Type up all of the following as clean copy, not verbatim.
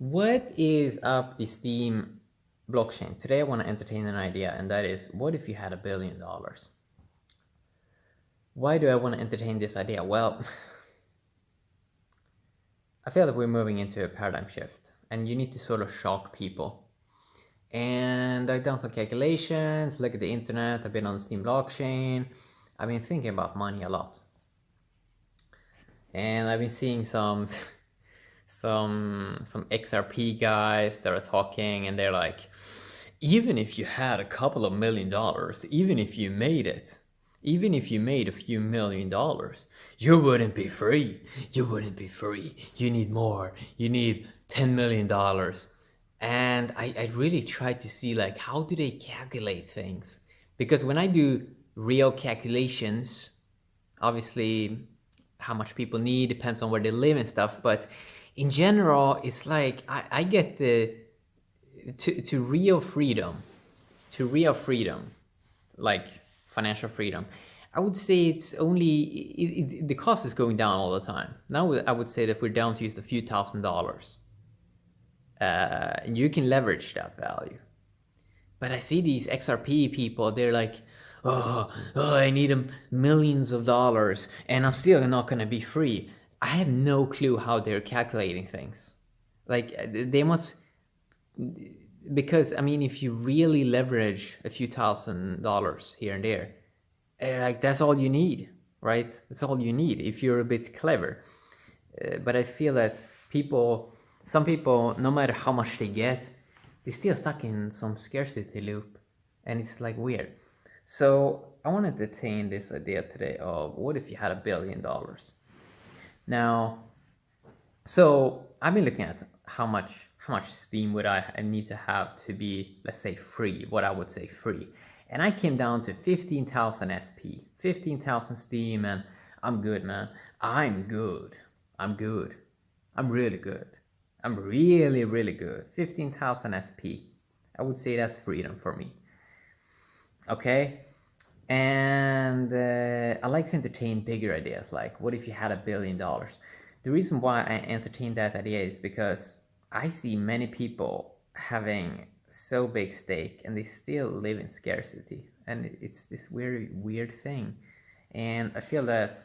What is up the Steem blockchain? Today I want to entertain an idea, and that is, what if you had $1 billion? Why do I want to entertain this idea? Well, I feel that we're moving into a paradigm shift, and you need to sort of shock people. And I've done some calculations, look at the internet, I've been on the Steem blockchain, I've been thinking about money a lot. And I've been seeing some XRP guys that are talking, and they're like, even if you had a couple of $1 million, even if you made it, even if you made a few $1 million, you wouldn't be free. You wouldn't be free. You need more. You need $10 million. And I really tried to see, like, how do they calculate things? Because when I do real calculations, obviously how much people need depends on where they live and stuff, but in general, it's like I get to real freedom, like financial freedom. I would say it's only, the cost is going down all the time. Now I would say that we're down to just a few $1,000s. And you can leverage that value. But I see these XRP people, they're like, oh, I need millions of dollars and I'm still not going to be free. I have no clue how they're calculating things. Like, they must, because I mean, if you really leverage a few $1,000s here and there, like, that's all you need, right? That's all you need if you're a bit clever. But I feel that some people, no matter how much they get, they're still stuck in some scarcity loop, and it's like weird. So I want to entertain this idea today of, what if you had $1 billion? Now, so I've been looking at how much Steem would I need to have to be, let's say, free, what I would say free. And I came down to 15,000 SP, 15,000 Steem, and I'm good, man. I'm good. I'm really good. I'm really, really good. 15,000 SP. I would say that's freedom for me. Okay? And I like to entertain bigger ideas, like, what if you had $1 billion? The reason why I entertain that idea is because I see many people having so big stake and they still live in scarcity. And it's this weird thing. And I feel that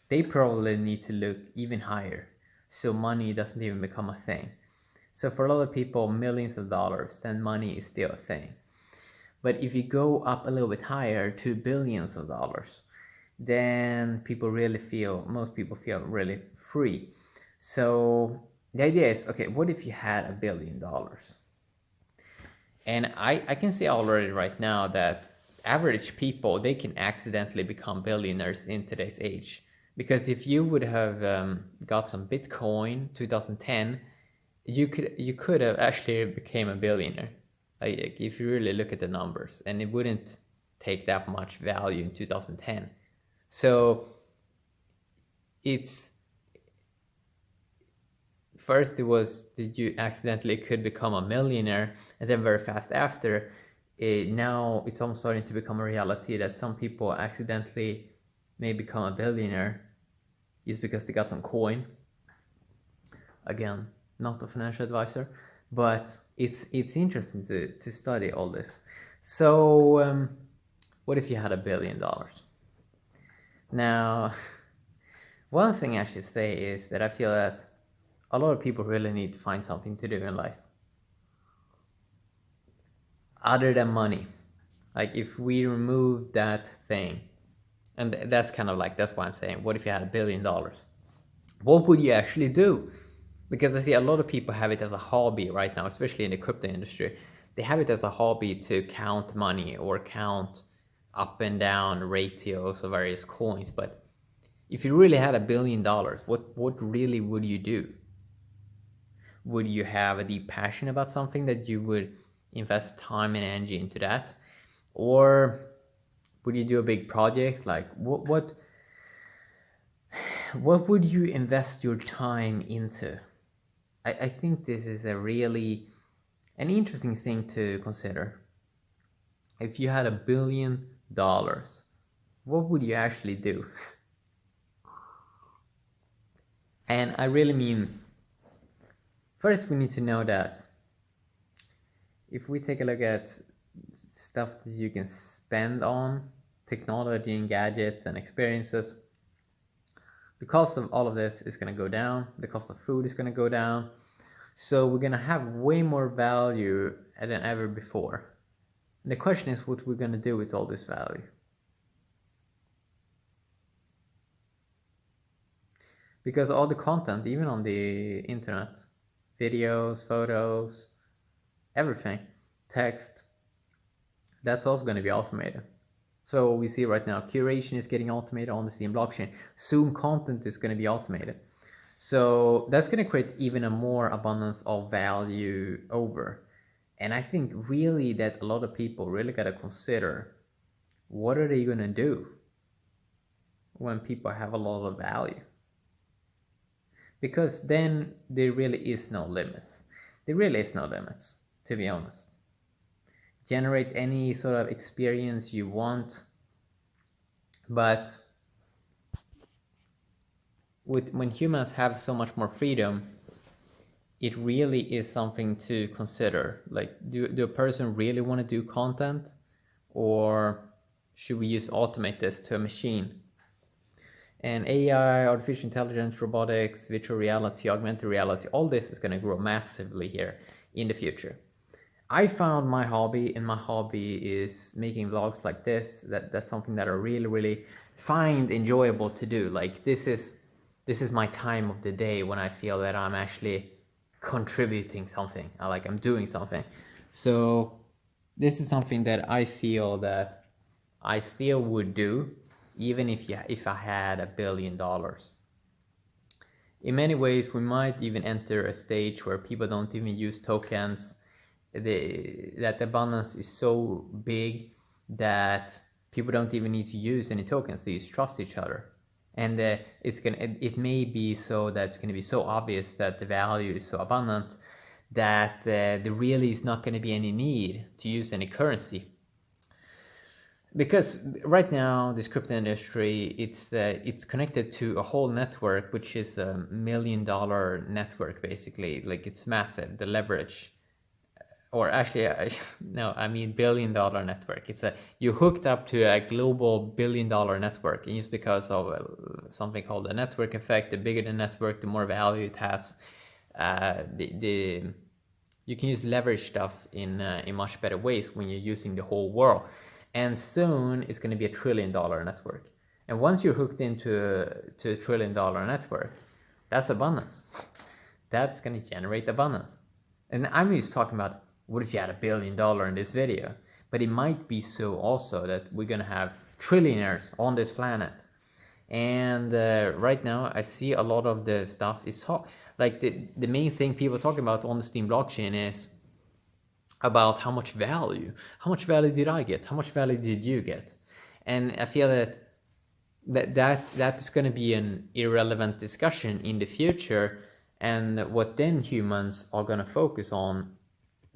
they probably need to look even higher so money doesn't even become a thing. So for a lot of people, millions of dollars, then money is still a thing. But if you go up a little bit higher to billions of dollars, then most people feel really free. So the idea is, okay, what if you had $1 billion? And I can say already right now that average people, they can accidentally become billionaires in today's age. Because if you would have got some Bitcoin 2010, you could have actually became a billionaire. Like, if you really look at the numbers, and it wouldn't take that much value in 2010. So it's, first it was that you accidentally could become a millionaire, and then very fast after, now it's almost starting to become a reality that some people accidentally may become a billionaire just because they got some coin. Again, not a financial advisor, but it's interesting to study all this. So what if you had $1 billion? Now, one thing I should say is that I feel that a lot of people really need to find something to do in life other than money. Like, if we remove that thing, and that's kind of like, that's why I'm saying, what if you had $1 billion? What would you actually do? Because I see a lot of people have it as a hobby right now, especially in the crypto industry. They have it as a hobby to count money or count up and down ratios of various coins. But if you really had $1 billion, what really would you do? Would you have a deep passion about something that you would invest time and energy into that? Or would you do a big project? Like, what would you invest your time into? I think this is an interesting thing to consider. If you had $1 billion, what would you actually do? And I really mean, first we need to know that if we take a look at stuff that you can spend on technology and gadgets and experiences, the cost of all of this is going to go down. The cost of food is going to go down. So we're going to have way more value than ever before. And the question is what we're going to do with all this value. Because all the content, even on the internet, videos, photos, everything, text, that's also going to be automated. So we see right now, curation is getting automated on the Steem blockchain. Soon content is going to be automated. So that's going to create even a more abundance of value over. And I think really that a lot of people really got to consider, what are they going to do when people have a lot of value? Because then there really is no limits. There really is no limits, to be honest. Generate any sort of experience you want, but when humans have so much more freedom, it really is something to consider. Like, do a person really want to do content, or should we just automate this to a machine? And AI, artificial intelligence, robotics, virtual reality, augmented reality, all this is going to grow massively here in the future. I found my hobby, and my hobby is making vlogs like this. That's something that I really find enjoyable to do. Like, this is my time of the day when I feel that I'm actually contributing something. I'm doing something. So this is something that I feel that I still would do, even if I had $1 billion. In many ways, we might even enter a stage where people don't even use tokens. That abundance is so big that people don't even need to use any tokens. They just trust each other. And it may be so that it's going to be so obvious that the value is so abundant that there really is not going to be any need to use any currency. Because right now, this crypto industry, it's connected to a whole network, which is $1 million network, basically. Like, it's massive, the leverage. Or actually, no, I mean $1 billion network. You're hooked up to a global $1 billion network, and just because of something called a network effect. The bigger the network, the more value it has. You can use leverage stuff in much better ways when you're using the whole world. And soon it's going to be $1 trillion network. And once you're hooked into a $1 trillion network, that's abundance. That's going to generate abundance. And I'm just talking about, what if you had $1 billion in this video? But it might be so also that we're going to have trillionaires on this planet. And right now I see a lot of the stuff is like the main thing people talk about on the Steem blockchain is about how much value did I get? How much value did you get? And I feel that is going to be an irrelevant discussion in the future. And what then humans are going to focus on,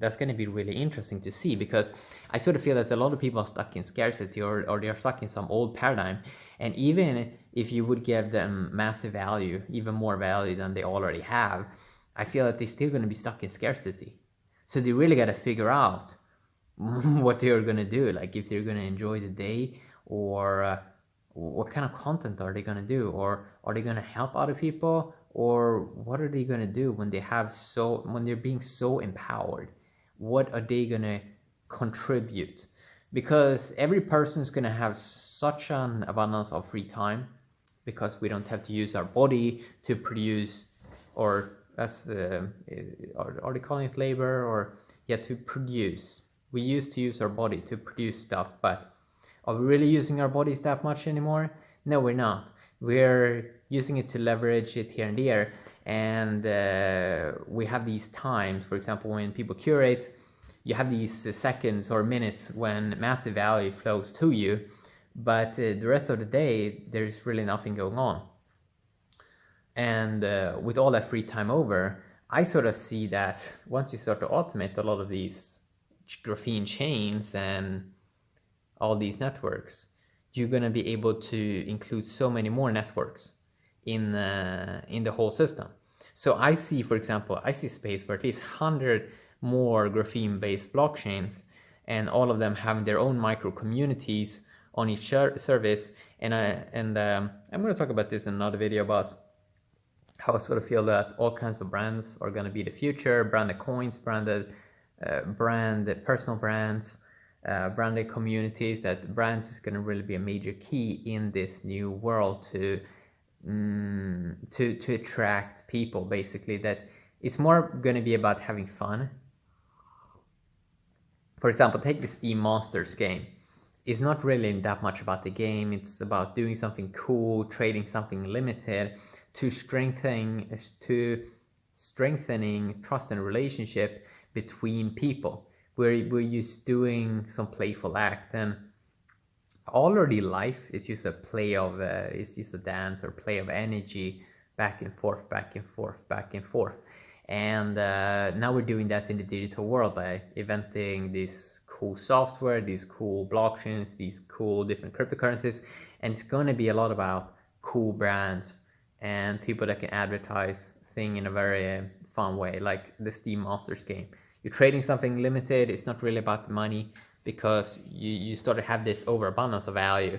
that's going to be really interesting to see, because I sort of feel that a lot of people are stuck in scarcity, or they are stuck in some old paradigm. And even if you would give them massive value, even more value than they already have, I feel that they're still going to be stuck in scarcity. So they really got to figure out what they're going to do, like if they're going to enjoy the day, or what kind of content are they going to do, or are they going to help other people, or what are they going to do when they're being so empowered? What are they going to contribute? Because every person is going to have such an abundance of free time, because we don't have to use our body to produce, or are they calling it labor, or to produce? We used to use our body to produce stuff, but are we really using our bodies that much anymore? No, we're not. We're using it to leverage it here and there. And we have these times, for example, when people curate, you have these seconds or minutes when massive value flows to you, but the rest of the day, there's really nothing going on. And with all that free time over, I sort of see that once you start to automate a lot of these graphene chains and all these networks, you're going to be able to include so many more networks in the whole system. So I see, for example, I see space for at least 100 more graphene-based blockchains, and all of them having their own micro communities on each service. And I'm going to talk about this in another video about how I sort of feel that all kinds of brands are going to be the future. Branded coins, branded personal brands, branded communities. That brands is going to really be a major key in this new world to attract people. Basically, that it's more going to be about having fun. For example, take the Steam Monsters game. It's not really that much about the game. It's about doing something cool, trading something limited, to strengthening trust and relationship between people. We're just doing some playful act, and already life is just a play of it's just a dance or play of energy, back and forth, back and forth, back and forth. And now we're doing that in the digital world by inventing this cool software, these cool blockchains, these cool different cryptocurrencies. And it's going to be a lot about cool brands and people that can advertise things in a very fun way, like the Steam Monsters game. You're trading something limited. It's not really about the money, because you start to have this overabundance of value.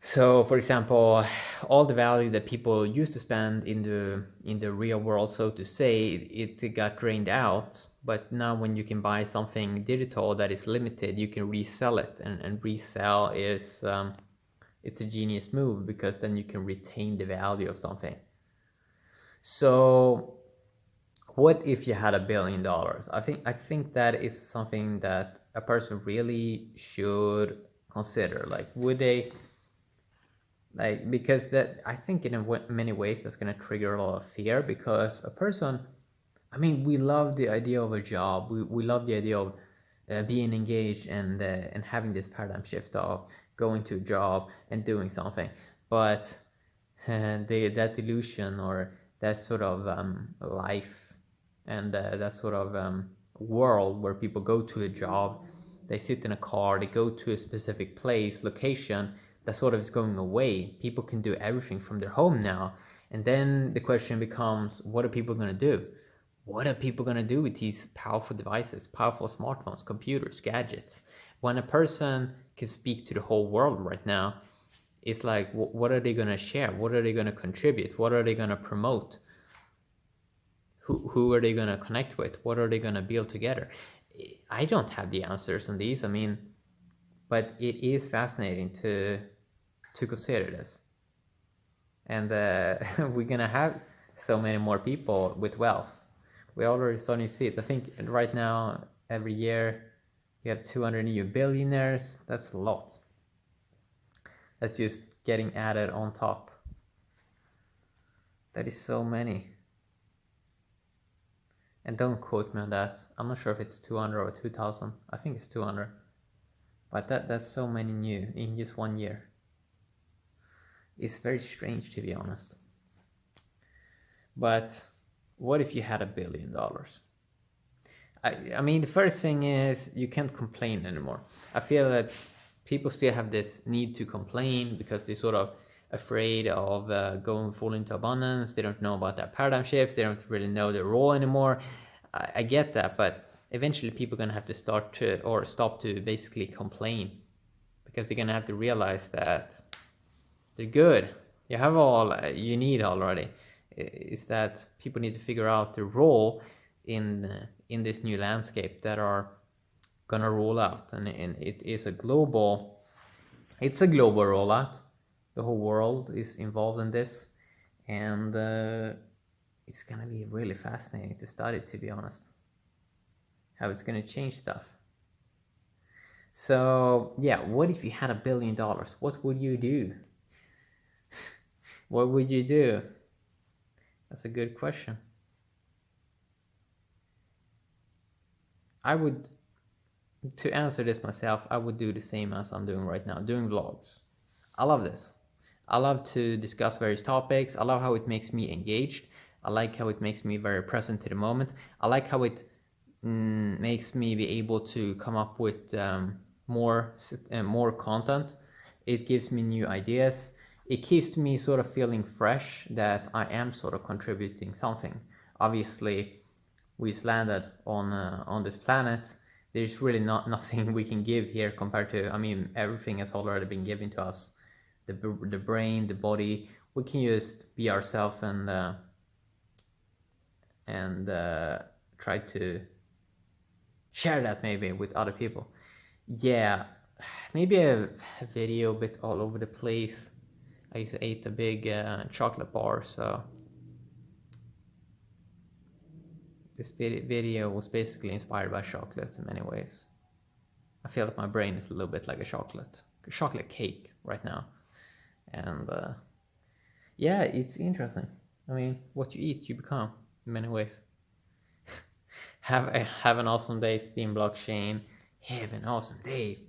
So, for example, all the value that people used to spend in the real world, so to say, it got drained out. But now when you can buy something digital that is limited, you can resell it. And resell is it's a genius move, because then you can retain the value of something. So what if you had $1 billion? I think that is something that a person really should consider. Like, would they, like, because that, I think in many ways that's going to trigger a lot of fear, because a person, I mean, we love the idea of a job. We love the idea of being engaged and having this paradigm shift of going to a job and doing something. But that illusion, or that sort of life, and that sort of world where people go to a job, they sit in a car, they go to a specific place, location, that sort of is going away. People can do everything from their home now. And then the question becomes, what are people going to do? What are people going to do with these powerful devices, powerful smartphones, computers, gadgets? When a person can speak to the whole world right now, it's like, what are they going to share? What are they going to contribute? What are they going to promote? Who are they going to connect with? What are they going to build together? I don't have the answers on these. I mean, but it is fascinating to consider this. And we're going to have so many more people with wealth. We already starting to see it. I think right now, every year, we have 200 new billionaires. That's a lot. That's just getting added on top. That is so many. And don't quote me on that. I'm not sure if it's 200 or 2,000. I think it's 200. But that's so many new in just 1 year. It's very strange, to be honest. But what if you had $1 billion? I mean, the first thing is you can't complain anymore. I feel that people still have this need to complain because they're sort of afraid of going full into abundance. They don't know about that paradigm shift. They don't really know their role anymore. I get that, but eventually people are going to have to start to, or stop to basically complain, because they're going to have to realize that they're good. You have all you need already. Is that people need to figure out their role in this new landscape that are gonna roll out, and it is a global rollout. The whole world is involved in this, and it's gonna be really fascinating to study, to be honest, how it's gonna change stuff. So yeah, what if you had $1 billion? What would you do? What would you do? That's a good question. To answer this myself, I would do the same as I'm doing right now, doing vlogs. I love this. I love to discuss various topics. I love how it makes me engaged. I like how it makes me very present to the moment. I like how it makes me be able to come up with more content. It gives me new ideas. it keeps me sort of feeling fresh that I am sort of contributing something. Obviously, we just landed on this planet. There's really nothing we can give here compared to, I mean, everything has already been given to us. The brain, the body. We can just be ourselves and try to share that maybe with other people. Yeah, maybe a video a bit all over the place. I just ate a big chocolate bar, so this video was basically inspired by chocolate in many ways. I feel like my brain is a little bit like a chocolate cake right now. And yeah, it's interesting. I mean, what you eat, you become in many ways. Have an awesome day, Steem Blockchain. Have an awesome day.